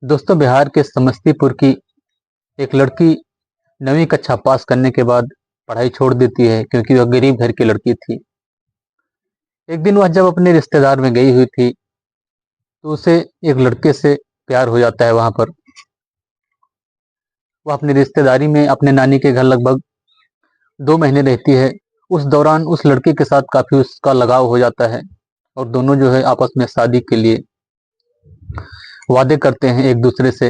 दोस्तों, बिहार के समस्तीपुर की एक लड़की 9वीं कक्षा पास करने के बाद पढ़ाई छोड़ देती है क्योंकि वह गरीब घर की लड़की थी। एक दिन वह जब अपने रिश्तेदार में गई हुई थी तो उसे एक लड़के से प्यार हो जाता है। वहां पर वह अपनी रिश्तेदारी में अपने नानी के घर लगभग 2 महीने रहती है। उस दौरान उस लड़के के साथ काफी उसका लगाव हो जाता है और दोनों जो है आपस में शादी के लिए वादे करते हैं एक दूसरे से।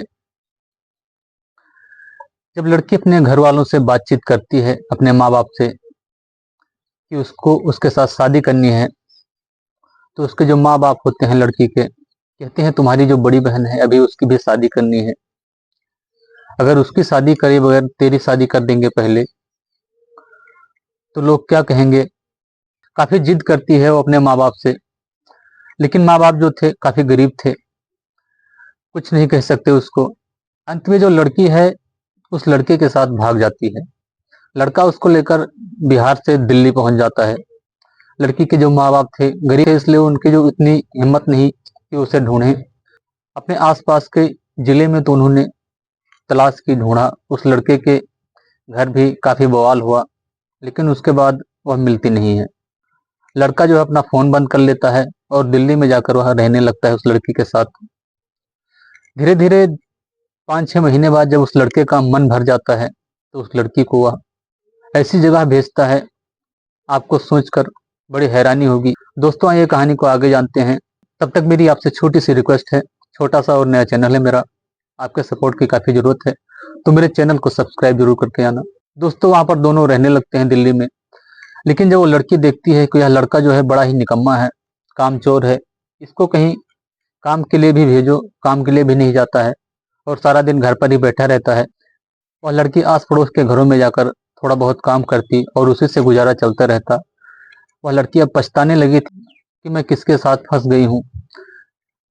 जब लड़की अपने घर वालों से बातचीत करती है, अपने माँ बाप से, कि उसको उसके साथ शादी करनी है, तो उसके जो माँ बाप होते हैं लड़की के, कहते हैं तुम्हारी जो बड़ी बहन है अभी उसकी भी शादी करनी है। अगर उसकी शादी करे बगैर तेरी शादी कर देंगे पहले तो लोग क्या कहेंगे। काफी जिद करती है वो अपने माँ बाप से, लेकिन माँ बाप जो थे काफी गरीब थे, कुछ नहीं कह सकते उसको। अंत में जो लड़की है उस लड़के के साथ भाग जाती है। लड़का उसको लेकर बिहार से दिल्ली पहुंच जाता है। लड़की के जो माँ बाप थे गरीब थे, इसलिए उनकी जो इतनी हिम्मत नहीं कि उसे ढूंढें। अपने आसपास के जिले में तो उन्होंने तलाश की, ढूंढा, उस लड़के के घर भी काफी बवाल हुआ, लेकिन उसके बाद वह मिलती नहीं है। लड़का जो है अपना फोन बंद कर लेता है और दिल्ली में जाकर वह रहने लगता है उस लड़की के साथ। धीरे धीरे 5-6 महीने बाद जब उस लड़के का मन भर जाता है तो उस लड़की को वह ऐसी जगह भेजता है, आपको सोचकर बड़ी हैरानी होगी। दोस्तों, आइए कहानी को आगे जानते हैं। तब तक मेरी आपसे छोटी सी रिक्वेस्ट है, छोटा सा और नया चैनल है मेरा, आपके सपोर्ट की काफी जरूरत है, तो मेरे चैनल को सब्सक्राइब जरूर करके आना। दोस्तों, वहां पर दोनों रहने लगते हैं दिल्ली में। लेकिन जब वो लड़की देखती है कि यह लड़का जो है बड़ा ही निकम्मा है, कामचोर है, इसको कहीं काम के लिए भी भेजो, काम के लिए भी नहीं जाता है और सारा दिन घर पर ही बैठा रहता है। वह लड़की आस पड़ोस के घरों में जाकर थोड़ा बहुत काम करती और उसी से गुजारा चलता रहता। वह लड़की अब पछताने लगी थी कि मैं किसके साथ फंस गई हूँ।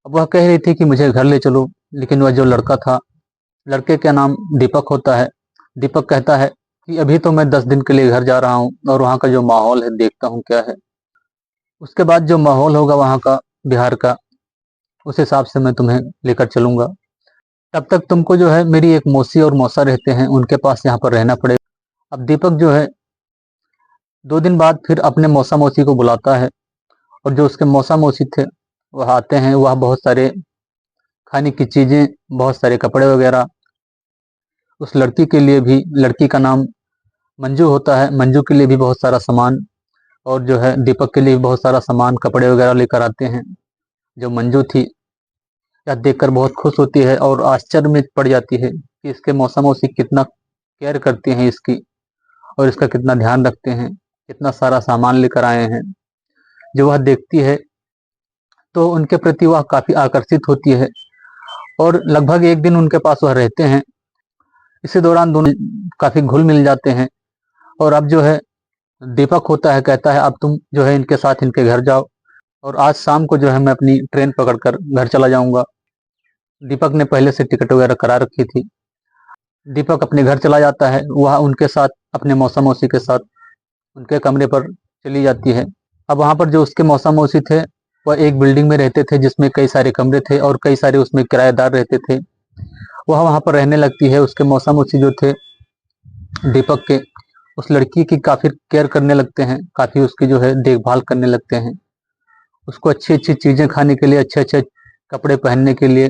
अब वह कह रही थी कि मुझे घर ले चलो, लेकिन वह जो लड़का था, लड़के का नाम दीपक होता है, दीपक कहता है कि अभी तो मैं 10 दिन के लिए घर जा रहा हूँ और वहाँ का जो माहौल है देखता हूँ क्या है, उसके बाद जो माहौल होगा वहाँ का, बिहार का, उस हिसाब से मैं तुम्हें लेकर चलूंगा। तब तक तुमको जो है मेरी एक मौसी और मौसा रहते हैं, उनके पास यहाँ पर रहना पड़ेगा। अब दीपक जो है 2 दिन बाद फिर अपने मौसा मौसी को बुलाता है और जो उसके मौसा मौसी थे वह आते हैं। वह बहुत सारे खाने की चीजें, बहुत सारे कपड़े वगैरह उस लड़की के लिए भी, लड़की का नाम मंजू होता है, मंजू के लिए भी बहुत सारा सामान, और जो है दीपक के लिए भी बहुत सारा सामान, कपड़े वगैरह लेकर आते हैं। जो मंजू थी यह देखकर बहुत खुश होती है और आश्चर्य में पड़ जाती है कि इसके मौसा मौसी कितना केयर करते हैं इसकी और इसका कितना ध्यान रखते हैं, कितना सारा सामान लेकर आए हैं। जो वह देखती है तो उनके प्रति वह काफी आकर्षित होती है और लगभग एक दिन उनके पास वह रहते हैं। इसी दौरान दोनों काफी घुल मिल जाते हैं और अब जो है दीपक होता है, कहता है अब तुम जो है इनके साथ इनके घर जाओ और आज शाम को जो है मैं अपनी ट्रेन पकड़कर घर चला जाऊंगा। दीपक ने पहले से टिकट वगैरह करा रखी थी। दीपक अपने घर चला जाता है, वह उनके साथ, अपने मौसा मौसी के साथ उनके कमरे पर चली जाती है। अब वहां पर जो उसके मौसा मौसी थे वह एक बिल्डिंग में रहते थे जिसमें कई सारे कमरे थे और कई सारे उसमें किराएदार रहते थे। वह वहां पर रहने लगती है। उसके मौसा मौसी जो थे दीपक के, उस लड़की की काफी केयर करने लगते हैं, काफी उसकी जो है देखभाल करने लगते हैं, उसको अच्छी अच्छी चीजें खाने के लिए, अच्छे अच्छे कपड़े पहनने के लिए,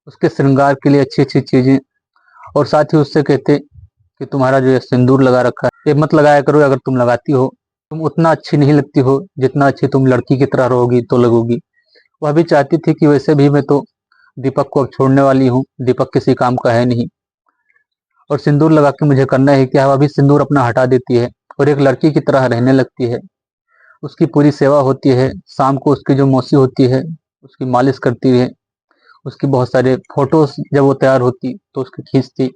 उसके श्रृंगार के लिए अच्छी अच्छी चीजें, और साथ ही उससे कहते कि तुम्हारा जो है सिंदूर लगा रखा है ये मत लगाया करो, अगर तुम लगाती हो तुम उतना अच्छी नहीं लगती हो जितना अच्छी तुम लड़की की तरह रहोगी तो लगोगी। वह भी चाहती थी कि वैसे भी मैं तो दीपक को अब छोड़ने वाली हूँ, दीपक किसी काम का है नहीं और सिंदूर लगा के मुझे करना है क्या। वह भी सिंदूर अपना हटा देती है और एक लड़की की तरह रहने लगती है। उसकी पूरी सेवा होती है। शाम को उसकी जो मौसी होती है उसकी मालिश करती है, उसकी बहुत सारे फोटोज जब वो तैयार होती तो उसकी खींचती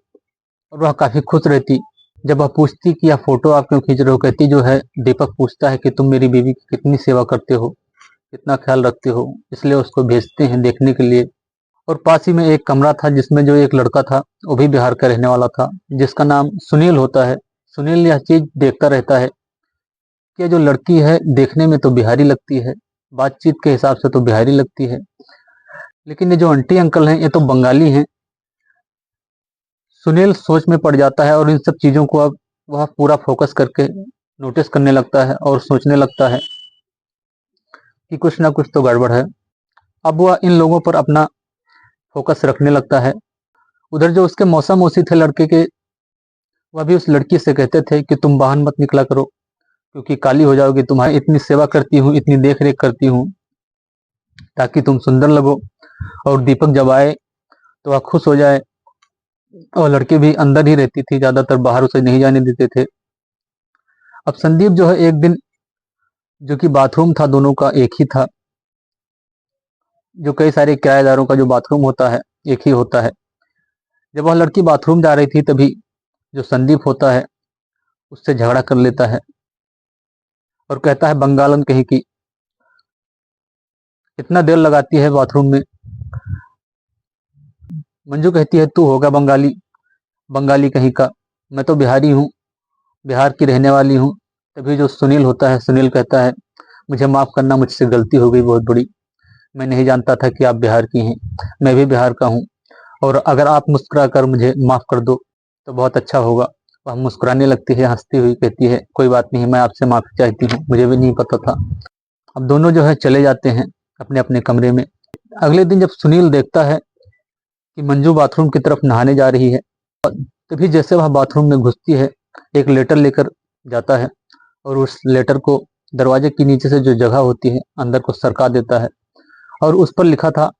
और वह काफी खुश रहती। जब वह पूछती कि यह फोटो आप क्यों खींच रहे हो, कहती जो है, दीपक पूछता है कि तुम मेरी बीवी की कितनी सेवा करते हो, कितना ख्याल रखते हो, इसलिए उसको भेजते हैं देखने के लिए। और पास ही में एक कमरा था जिसमें जो एक लड़का था वो भी बिहार का रहने वाला था, जिसका नाम सुनील होता है। सुनील यह चीज देखता रहता है कि जो लड़की है देखने में तो बिहारी लगती है, बातचीत के हिसाब से तो बिहारी लगती है, लेकिन ये जो आंटी अंकल हैं ये तो बंगाली हैं। सुनील सोच में पड़ जाता है और इन सब चीज़ों को अब वह पूरा फोकस करके नोटिस करने लगता है और सोचने लगता है कि कुछ ना कुछ तो गड़बड़ है। अब वह इन लोगों पर अपना फोकस रखने लगता है। उधर जो उसके मौसा मौसी थे लड़के के, वह भी उस लड़की से कहते थे कि तुम बाहर मत निकला करो क्योंकि काली हो जाओगी, तुम्हारी इतनी सेवा करती हूँ, इतनी देख रेख करती हूँ ताकि तुम सुंदर लगो। और दीपक जब आए तो वह खुश हो जाए। और लड़की भी अंदर ही रहती थी, ज्यादातर बाहर उसे नहीं जाने देते थे। अब संदीप जो है एक दिन, जो कि बाथरूम था दोनों का एक ही था, जो कई सारे किराएदारों का जो बाथरूम होता है एक ही होता है। जब वह लड़की बाथरूम जा रही थी तभी जो संदीप होता है उससे झगड़ा कर लेता है और कहता है बंगालन कहीं की, इतना देर लगाती है बाथरूम में। मंजू कहती है तू होगा बंगाली, बंगाली कहीं का, मैं तो बिहारी हूँ, बिहार की रहने वाली हूँ। तभी जो सुनील होता है, सुनील कहता है मुझे माफ करना, मुझसे गलती हो गई बहुत बड़ी, मैं नहीं जानता था कि आप बिहार की हैं, मैं भी बिहार का हूँ, और अगर आप मुस्कुरा कर मुझे माफ कर दो तो बहुत अच्छा होगा। वह मुस्कुराने लगती है, हंसती हुई कहती है कोई बात नहीं, मैं आपसे माफी चाहती हूँ, मुझे भी नहीं पता था। अब दोनों जो है चले जाते हैं अपने अपने कमरे में। अगले दिन जब सुनील देखता है कि मंजू बाथरूम की तरफ नहाने जा रही है, तभी जैसे वह बाथरूम में घुसती है एक लेटर लेकर जाता है और उस लेटर को दरवाजे के नीचे से जो जगह होती है अंदर को सरका देता है। और उस पर लिखा था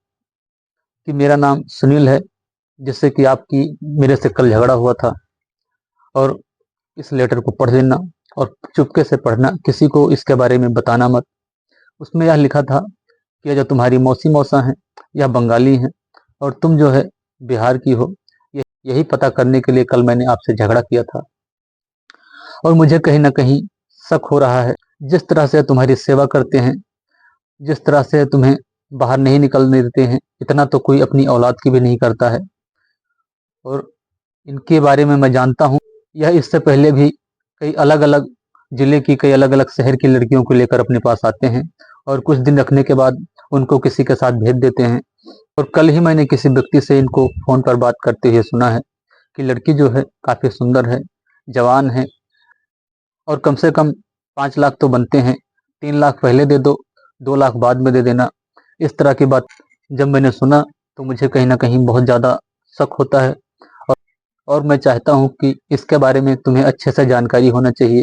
कि मेरा नाम सुनील है, जिससे कि आपकी मेरे से कल झगड़ा हुआ था, और इस लेटर को पढ़ लेना और चुपके से पढ़ना, किसी को इसके बारे में बताना मत। उसमें यह लिखा था कि जो तुम्हारी मौसी मौसा हैं यह बंगाली हैं और तुम जो है बिहार की हो। यही पता करने के लिए कल मैंने आपसे झगड़ा किया था और मुझे कहीं ना कहीं शक हो रहा है, जिस तरह से तुम्हारी सेवा करते हैं, जिस तरह से तुम्हें बाहर नहीं निकलने देते हैं, इतना तो कोई अपनी औलाद की भी नहीं करता है। और इनके बारे में मैं जानता हूँ, यह इससे पहले भी कई अलग अलग जिले की, कई अलग अलग शहर की लड़कियों को लेकर अपने पास आते हैं और कुछ दिन रखने के बाद उनको किसी के साथ भेज देते हैं। और कल ही मैंने किसी व्यक्ति से इनको फोन पर बात करते हुए सुना है कि लड़की जो है काफी सुंदर है, जवान है, और कम से कम 5 लाख तो बनते हैं, 3 लाख पहले दे दो, 2 लाख बाद में दे देना। इस तरह की बात जब मैंने सुना तो मुझे कहीं ना कहीं बहुत ज़्यादा शक होता है। और, और मैं चाहता हूँ कि इसके बारे में तुम्हें अच्छे से जानकारी होना चाहिए,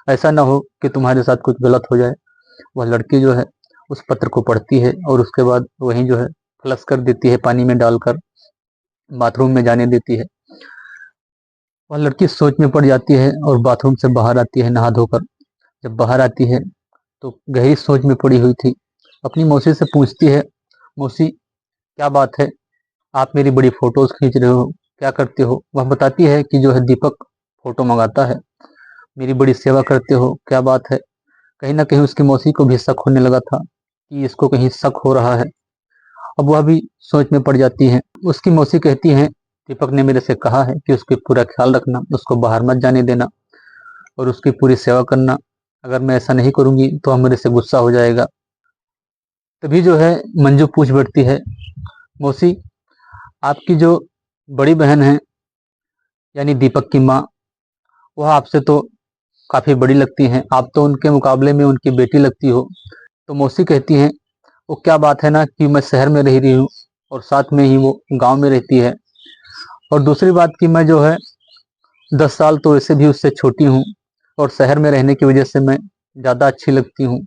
ऐसा ना हो कि तुम्हारे साथ कुछ गलत हो जाए। वह लड़की जो है उस पत्र को पढ़ती है और उसके बाद वहीं जो है फ्लश कर देती है, पानी में डालकर बाथरूम में जाने देती है। वह लड़की सोच में पड़ जाती है और बाथरूम से बाहर आती है नहा धोकर। जब बाहर आती है तो गहरी सोच में पड़ी हुई थी, अपनी मौसी से पूछती है मौसी क्या बात है, आप मेरी बड़ी फोटोज खींच रहे हो, क्या करते हो। वह बताती है कि जो है दीपक फोटो मंगाता है, मेरी बड़ी सेवा करते हो, क्या बात है। कहीं ना कहीं उसकी मौसी को भी शक होने लगा था कि इसको कहीं शक हो रहा है। अब वह भी सोच में पड़ जाती है। उसकी मौसी कहती है दीपक ने मेरे से कहा है कि उसके पूरा ख्याल रखना, उसको बाहर मत जाने देना और उसकी पूरी सेवा करना, अगर मैं ऐसा नहीं करूंगी तो वह मेरे से गुस्सा हो जाएगा। तभी जो है मंजू पूछ बैठती है मौसी, आपकी जो बड़ी बहन है यानी दीपक की माँ, वह आपसे तो काफी बड़ी लगती हैं, आप तो उनके मुकाबले में उनकी बेटी लगती हो। तो मौसी कहती हैं वो क्या बात है ना कि मैं शहर में रह रही हूँ और साथ में ही वो गांव में रहती है, और दूसरी बात कि मैं जो है 10 साल तो वैसे भी उससे छोटी हूँ और शहर में रहने की वजह से मैं ज़्यादा अच्छी लगती हूँ।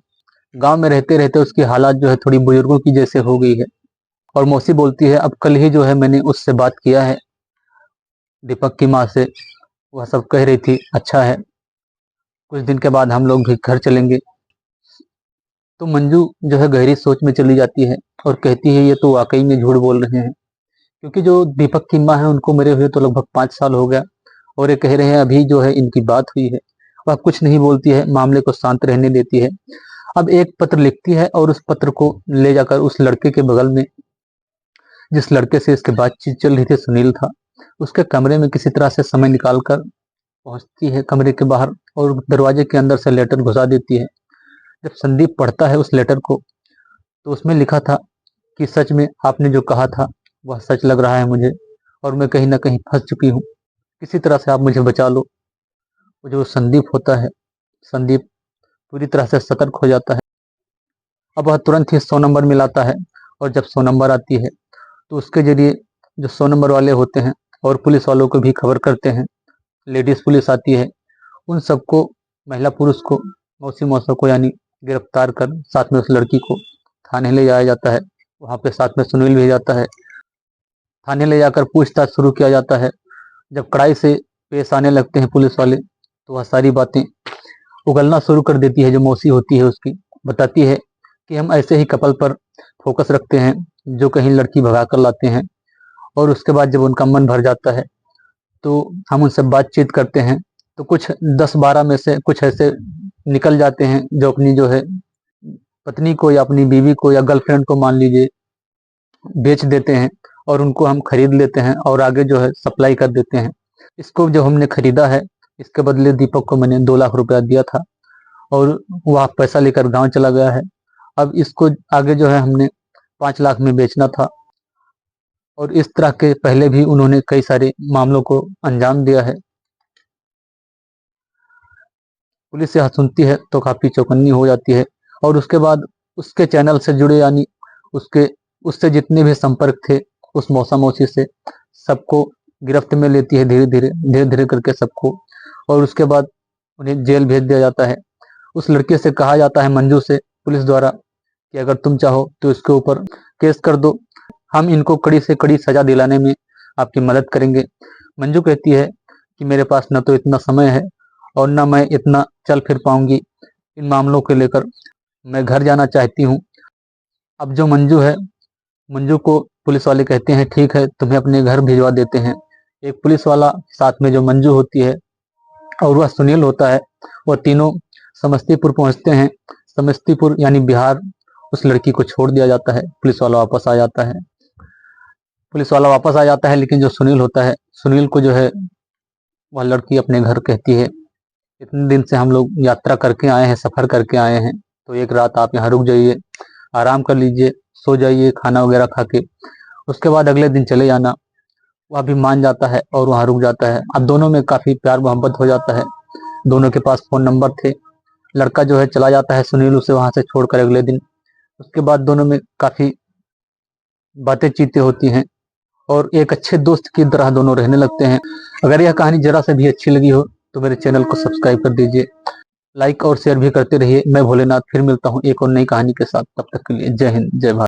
गांव में रहते रहते उसकी हालात जो है थोड़ी बुजुर्गों की जैसे हो गई है। और मौसी बोलती है अब कल ही जो है मैंने उससे बात किया है दीपक की माँ से, वह सब कह रही थी अच्छा है, कुछ दिन के बाद हम लोग भी घर चलेंगे। तो मंजू जो है गहरी सोच में चली जाती है और कहती है ये तो वाकई में झूठ बोल रहे हैं, क्योंकि जो दीपक की माँ है उनको मेरे हुए तो लगभग 5 साल हो गया और ये कह रहे हैं अभी जो है इनकी बात हुई है। वह कुछ नहीं बोलती है, मामले को शांत रहने देती है। अब एक पत्र लिखती है और उस पत्र को ले जाकर उस लड़के के बगल में, जिस लड़के से इसके बातचीत चल रही थी, सुनील था, उसके कमरे में किसी तरह से समय निकालकर पहुंचती है कमरे के बाहर और दरवाजे के अंदर से लेटर घुसा देती है। जब संदीप पढ़ता है उस लेटर को तो उसमें लिखा था कि सच में आपने जो कहा था वह सच लग रहा है मुझे, और मैं कहीं ना कहीं फंस चुकी हूँ। किसी तरह से आप मुझे बचा लो। वो जो संदीप होता है, संदीप पूरी तरह से सतर्क हो जाता है। अब वह तुरंत ही 100 नंबर मिलाता है, और जब 100 नंबर आती है तो उसके जरिए जो 100 नंबर वाले होते हैं और पुलिस वालों को भी खबर करते हैं, लेडीज पुलिस आती है, उन सबको, महिला पुरुष को, मौसी मौसों को यानी गिरफ्तार कर साथ में उस लड़की को थाने ले जाया जाता है। वहाँ पे साथ में सुनील भी जाता है। थाने ले जाकर पूछताछ शुरू किया जाता है। जब कड़ाई से पेश आने लगते हैं पुलिस वाले, तो वह सारी बातें उगलना शुरू कर देती है। जो मौसी होती है उसकी, बताती है कि हम ऐसे ही कपल पर फोकस रखते हैं जो कहीं लड़की भगा कर लाते हैं, और उसके बाद जब उनका मन भर जाता है तो हम उनसे बातचीत करते हैं। तो कुछ 10-12 में से कुछ ऐसे निकल जाते हैं जो अपनी जो है पत्नी को या अपनी बीवी को या गर्लफ्रेंड को मान लीजिए बेच देते हैं, और उनको हम खरीद लेते हैं और आगे जो है सप्लाई कर देते हैं। इसको जो हमने खरीदा है, इसके बदले दीपक को मैंने 2 लाख रुपया दिया था, और वह पैसा लेकर गांव चला गया है। अब इसको आगे जो है हमने 5 लाख में बेचना था। और इस तरह के पहले भी उन्होंने कई सारे मामलों को अंजाम दिया है। पुलिस यह सुनती है तो काफी चौकन्नी हो जाती है, और उसके बाद उसके चैनल से जुड़े यानी उसके उससे जितने भी संपर्क थे उस मौसा मौसी से, सबको गिरफ्त में लेती है धीरे धीरे करके सबको। और उसके बाद उन्हें जेल भेज दिया जाता है। उस लड़के से कहा जाता है, मंजू से, पुलिस द्वारा, कि अगर तुम चाहो तो इसके ऊपर केस कर दो, हम इनको कड़ी से कड़ी सजा दिलाने में आपकी मदद करेंगे। मंजू कहती है कि मेरे पास न तो इतना समय है और न मैं इतना चल फिर पाऊंगी इन मामलों को लेकर, मैं घर जाना चाहती हूँ। अब जो मंजू है, मंजू को पुलिस वाले कहते हैं ठीक है तुम्हें अपने घर भिजवा देते हैं। एक पुलिस वाला साथ में जो मंजू होती है और वह सुनील होता है, वह तीनों समस्तीपुर पहुंचते हैं। समस्तीपुर यानी बिहार उस लड़की को छोड़ दिया जाता है। पुलिस वाला वापस आ जाता है, लेकिन जो सुनील होता है, सुनील को जो है वह लड़की अपने घर कहती है, इतने दिन से हम लोग यात्रा करके आए हैं, सफर करके आए हैं, तो एक रात आप यहाँ रुक जाइए, आराम कर लीजिए, सो जाइए खाना वगैरह खा के, उसके बाद अगले दिन चले जाना। वह भी मान जाता है और वहाँ रुक जाता है। अब दोनों में काफी प्यार मोहब्बत हो जाता है। दोनों के पास फोन नंबर थे। लड़का जो है चला जाता है, सुनील उसे वहां से छोड़कर अगले दिन। उसके बाद दोनों में काफी बातें चीतें होती हैं और एक अच्छे दोस्त की तरह दोनों रहने लगते हैं। अगर यह कहानी जरा से भी अच्छी लगी हो तो मेरे चैनल को सब्सक्राइब कर दीजिए, लाइक और शेयर भी करते रहिए। मैं भोलेनाथ फिर मिलता हूँ एक और नई कहानी के साथ। तब तक के लिए जय हिंद, जय भारत।